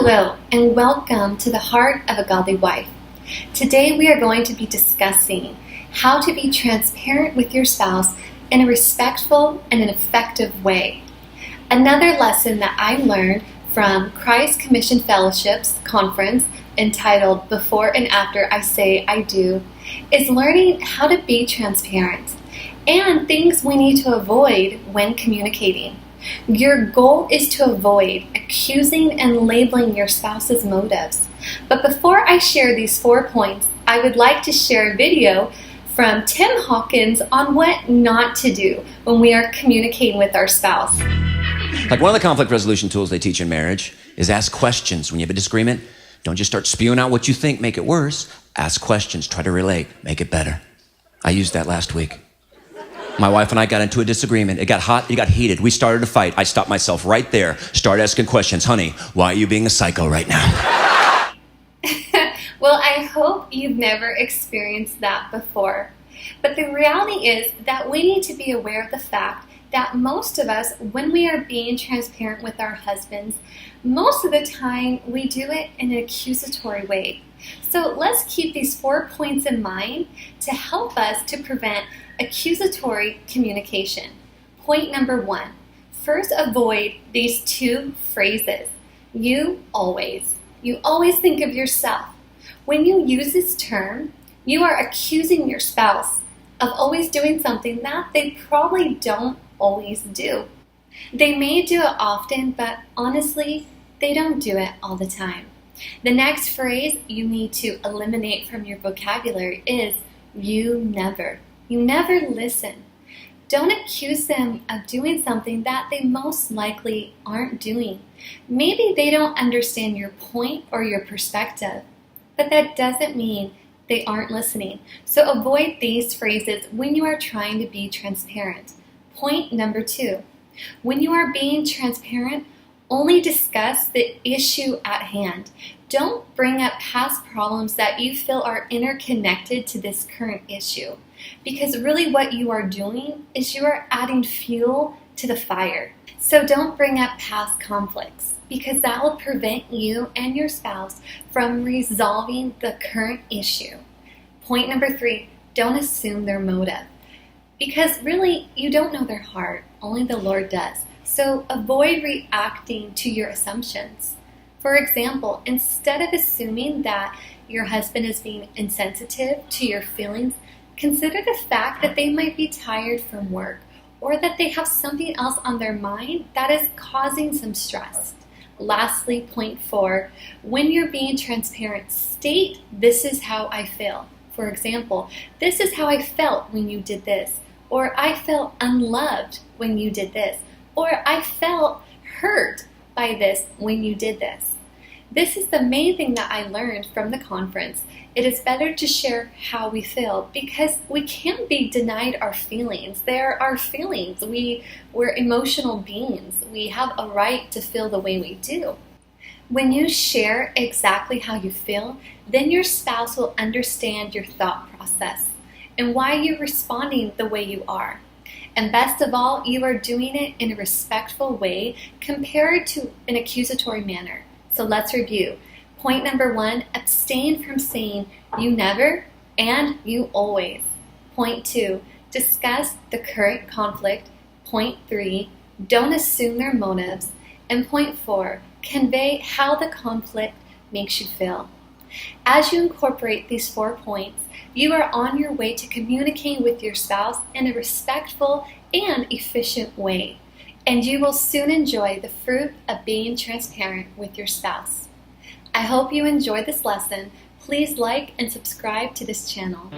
Hello, and welcome to the Heart of a Godly Wife. Today we are going to be discussing how to be transparent with your spouse in a respectful and an effective way. Another lesson that I learned from Christ Commission Fellowship's conference entitled Before and After I Say I Do is learning how to be transparent and things we need to avoid when communicating. Your goal is to avoid accusing and labeling your spouse's motives. But before I share these 4 points, I would like to share a video from Tim Hawkins on what not to do when we are communicating with our spouse. Like one of the conflict resolution tools they teach in marriage is ask questions. When you have a disagreement, don't just start spewing out what you think, make it worse. Ask questions, try to relate, make it better. I used that last week. My wife and I got into a disagreement. It got hot, it got heated. We started a fight. I stopped myself right there, started asking questions. Honey, why are you being a psycho right now? Well, I hope you've never experienced that before. But the reality is that we need to be aware of the fact that most of us, when we are being transparent with our husbands, most of the time we do it in an accusatory way. So let's keep these 4 points in mind to help us to prevent accusatory communication. Point number 1. First, avoid these 2 phrases. You always. You always think of yourself. When you use this term, you are accusing your spouse of always doing something that they probably don't always do. They may do it often, but honestly, they don't do it all the time. The next phrase you need to eliminate from your vocabulary is you never. You never listen. Don't accuse them of doing something that they most likely aren't doing. Maybe they don't understand your point or your perspective, but that doesn't mean they aren't listening. So avoid these phrases when you are trying to be transparent. Point number 2. When you are being transparent, only discuss the issue at hand. Don't bring up past problems that you feel are interconnected to this current issue. Because really what you are doing is you are adding fuel to the fire. So don't bring up past conflicts, because that will prevent you and your spouse from resolving the current issue. Point number 3, don't assume their motive. Because really, you don't know their heart, only the Lord does. So avoid reacting to your assumptions. For example, instead of assuming that your husband is being insensitive to your feelings, consider the fact that they might be tired from work or that they have something else on their mind that is causing some stress. Lastly, point 4, when you're being transparent, state, this is how I feel. For example, this is how I felt when you did this, or I felt unloved when you did this, or I felt hurt by this when you did this. This is the main thing that I learned from the conference. It is better to share how we feel because we can't be denied our feelings. They're our feelings. We're emotional beings. We have a right to feel the way we do. When you share exactly how you feel, then your spouse will understand your thought process and why you're responding the way you are. And best of all, you are doing it in a respectful way compared to an accusatory manner. So let's review. Point number 1, abstain from saying you never and you always. Point 2, discuss the current conflict. Point 3, don't assume their motives. And point 4, convey how the conflict makes you feel. As you incorporate these 4 points, you are on your way to communicating with your spouse in a respectful and efficient way, and you will soon enjoy the fruit of being transparent with your spouse. I hope you enjoyed this lesson. Please like and subscribe to this channel.